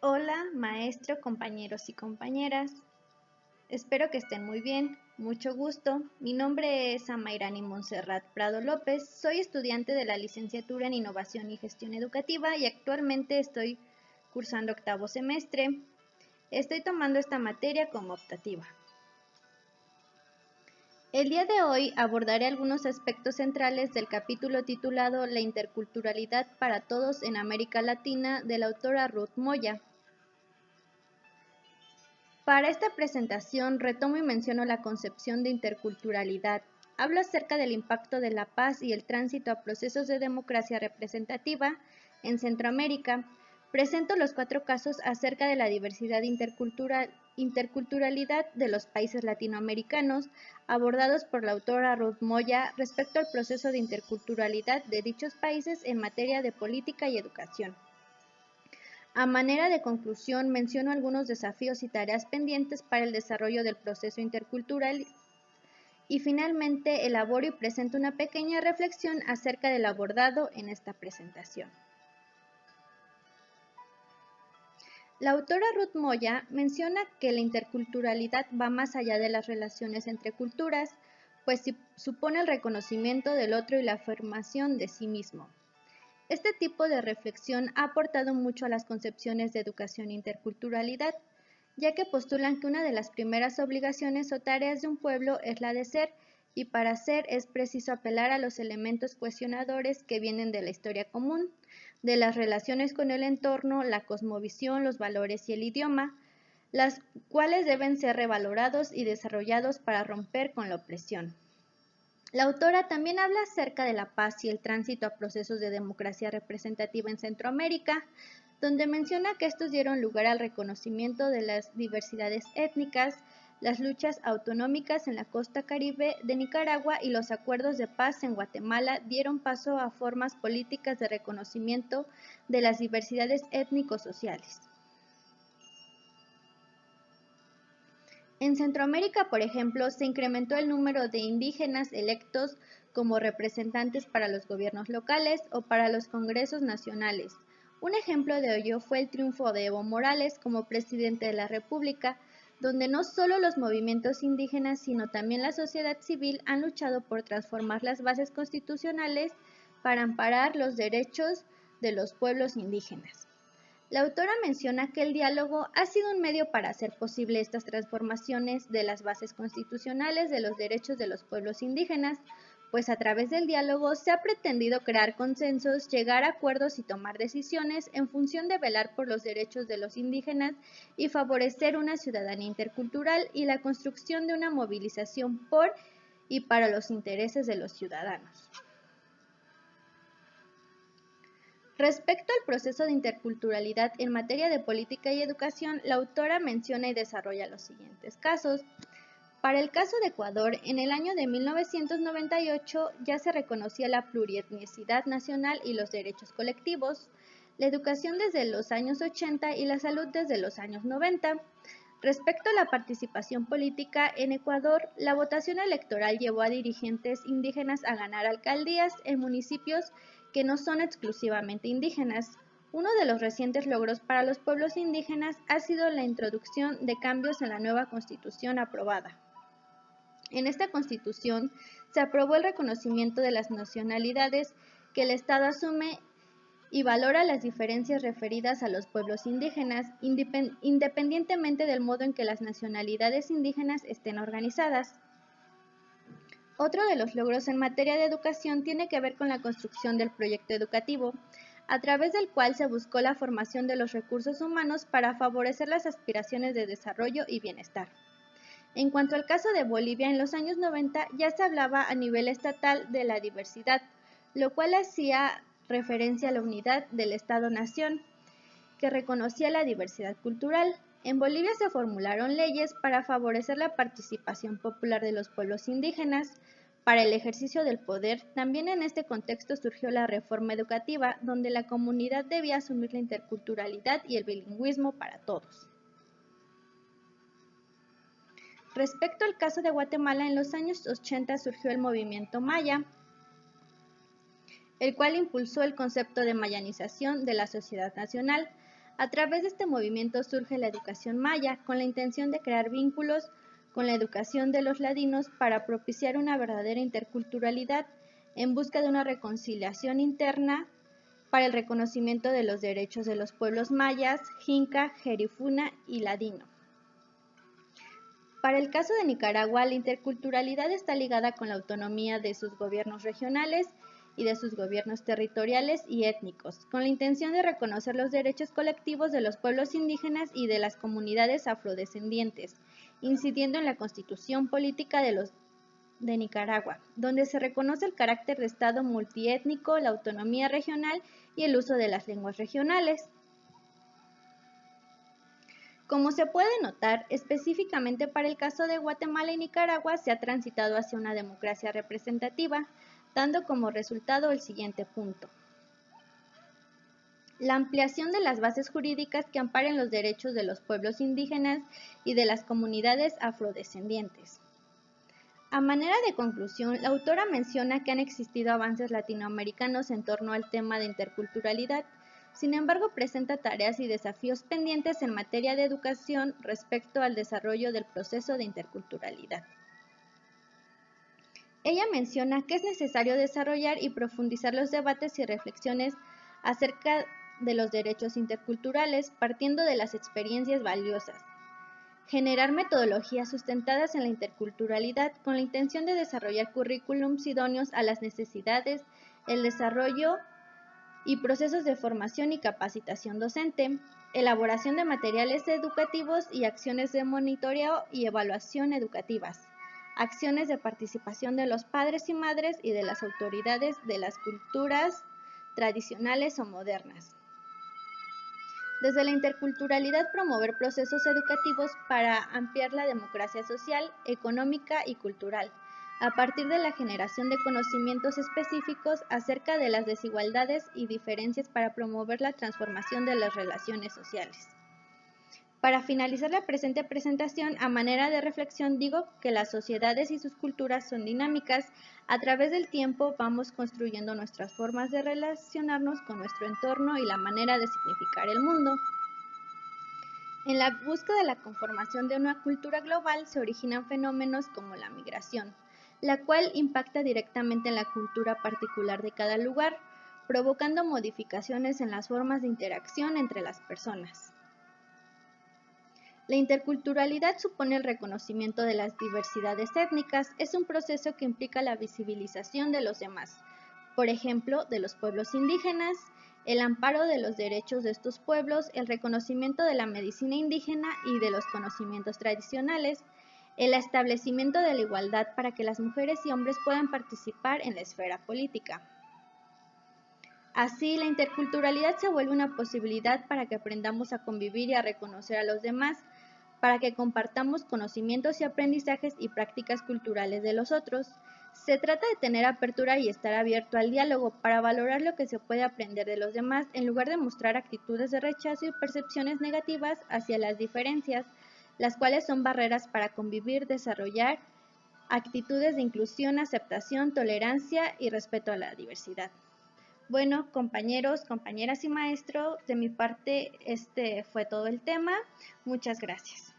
Hola, maestro, compañeros y compañeras. Espero que estén muy bien. Mucho gusto. Mi nombre es Amairani Montserrat Prado López. Soy estudiante de la licenciatura en Innovación y Gestión Educativa y actualmente estoy cursando octavo semestre. Estoy tomando esta materia como optativa. El día de hoy abordaré algunos aspectos centrales del capítulo titulado La interculturalidad para todos en América Latina de la autora Ruth Moya. Para esta presentación retomo y menciono la concepción de interculturalidad. Hablo acerca del impacto de la paz y el tránsito a procesos de democracia representativa en Centroamérica. Presento los 4 casos acerca de la diversidad interculturalidad de los países latinoamericanos abordados por la autora Ruth Moya respecto al proceso de interculturalidad de dichos países en materia de política y educación. A manera de conclusión, menciono algunos desafíos y tareas pendientes para el desarrollo del proceso intercultural y finalmente elaboro y presento una pequeña reflexión acerca del abordado en esta presentación. La autora Ruth Moya menciona que la interculturalidad va más allá de las relaciones entre culturas, pues supone el reconocimiento del otro y la afirmación de sí mismo. Este tipo de reflexión ha aportado mucho a las concepciones de educación e interculturalidad, ya que postulan que una de las primeras obligaciones o tareas de un pueblo es la de ser, y para ser es preciso apelar a los elementos cuestionadores que vienen de la historia común, de las relaciones con el entorno, la cosmovisión, los valores y el idioma, las cuales deben ser revalorados y desarrollados para romper con la opresión. La autora también habla acerca de la paz y el tránsito a procesos de democracia representativa en Centroamérica, donde menciona que estos dieron lugar al reconocimiento de las diversidades étnicas, las luchas autonómicas en la costa caribe de Nicaragua y los acuerdos de paz en Guatemala dieron paso a formas políticas de reconocimiento de las diversidades étnico-sociales. En Centroamérica, por ejemplo, se incrementó el número de indígenas electos como representantes para los gobiernos locales o para los congresos nacionales. Un ejemplo de ello fue el triunfo de Evo Morales como presidente de la República, donde no solo los movimientos indígenas, sino también la sociedad civil han luchado por transformar las bases constitucionales para amparar los derechos de los pueblos indígenas. La autora menciona que el diálogo ha sido un medio para hacer posible estas transformaciones de las bases constitucionales de los derechos de los pueblos indígenas, pues a través del diálogo se ha pretendido crear consensos, llegar a acuerdos y tomar decisiones en función de velar por los derechos de los indígenas y favorecer una ciudadanía intercultural y la construcción de una movilización por y para los intereses de los ciudadanos. Respecto al proceso de interculturalidad en materia de política y educación, la autora menciona y desarrolla los siguientes casos. Para el caso de Ecuador, en el año de 1998 ya se reconocía la plurietnicidad nacional y los derechos colectivos, la educación desde los años 80 y la salud desde los años 90. Respecto a la participación política, en Ecuador, la votación electoral llevó a dirigentes indígenas a ganar alcaldías en municipios que no son exclusivamente indígenas. Uno de los recientes logros para los pueblos indígenas ha sido la introducción de cambios en la nueva constitución aprobada. En esta constitución se aprobó el reconocimiento de las nacionalidades que el Estado asume y valora las diferencias referidas a los pueblos indígenas, independientemente del modo en que las nacionalidades indígenas estén organizadas. Otro de los logros en materia de educación tiene que ver con la construcción del proyecto educativo, a través del cual se buscó la formación de los recursos humanos para favorecer las aspiraciones de desarrollo y bienestar. En cuanto al caso de Bolivia, en los años 90 ya se hablaba a nivel estatal de la diversidad, lo cual hacía referencia a la unidad del Estado-Nación, que reconocía la diversidad cultural. En Bolivia se formularon leyes para favorecer la participación popular de los pueblos indígenas para el ejercicio del poder. También en este contexto surgió la reforma educativa, donde la comunidad debía asumir la interculturalidad y el bilingüismo para todos. Respecto al caso de Guatemala, en los años 80 surgió el movimiento maya, el cual impulsó el concepto de mayanización de la sociedad nacional. A través de este movimiento surge la educación maya, con la intención de crear vínculos con la educación de los ladinos para propiciar una verdadera interculturalidad en busca de una reconciliación interna para el reconocimiento de los derechos de los pueblos mayas, Xinca, Gerifuna y Ladino. Para el caso de Nicaragua, la interculturalidad está ligada con la autonomía de sus gobiernos regionales y de sus gobiernos territoriales y étnicos, con la intención de reconocer los derechos colectivos de los pueblos indígenas y de las comunidades afrodescendientes, incidiendo en la constitución política de Nicaragua, donde se reconoce el carácter de Estado multiétnico, la autonomía regional y el uso de las lenguas regionales. Como se puede notar, específicamente para el caso de Guatemala y Nicaragua se ha transitado hacia una democracia representativa, dando como resultado el siguiente punto. La ampliación de las bases jurídicas que amparen los derechos de los pueblos indígenas y de las comunidades afrodescendientes. A manera de conclusión, la autora menciona que han existido avances latinoamericanos en torno al tema de interculturalidad. Sin embargo, presenta tareas y desafíos pendientes en materia de educación respecto al desarrollo del proceso de interculturalidad. Ella menciona que es necesario desarrollar y profundizar los debates y reflexiones acerca de los derechos interculturales partiendo de las experiencias valiosas. Generar metodologías sustentadas en la interculturalidad con la intención de desarrollar currículums idóneos a las necesidades, el desarrollo y procesos de formación y capacitación docente, elaboración de materiales educativos y acciones de monitoreo y evaluación educativas, acciones de participación de los padres y madres y de las autoridades de las culturas tradicionales o modernas. Desde la interculturalidad promover procesos educativos para ampliar la democracia social, económica y cultural, a partir de la generación de conocimientos específicos acerca de las desigualdades y diferencias para promover la transformación de las relaciones sociales. Para finalizar la presente presentación, a manera de reflexión digo que las sociedades y sus culturas son dinámicas. A través del tiempo vamos construyendo nuestras formas de relacionarnos con nuestro entorno y la manera de significar el mundo. En la búsqueda de la conformación de una cultura global se originan fenómenos como la migración, la cual impacta directamente en la cultura particular de cada lugar, provocando modificaciones en las formas de interacción entre las personas. La interculturalidad supone el reconocimiento de las diversidades étnicas. Es un proceso que implica la visibilización de los demás, por ejemplo, de los pueblos indígenas, el amparo de los derechos de estos pueblos, el reconocimiento de la medicina indígena y de los conocimientos tradicionales, el establecimiento de la igualdad para que las mujeres y hombres puedan participar en la esfera política. Así, la interculturalidad se vuelve una posibilidad para que aprendamos a convivir y a reconocer a los demás, para que compartamos conocimientos y aprendizajes y prácticas culturales de los otros. Se trata de tener apertura y estar abierto al diálogo para valorar lo que se puede aprender de los demás en lugar de mostrar actitudes de rechazo y percepciones negativas hacia las diferencias, las cuales son barreras para convivir, desarrollar actitudes de inclusión, aceptación, tolerancia y respeto a la diversidad. Bueno, compañeros, compañeras y maestros, de mi parte este fue todo el tema. Muchas gracias.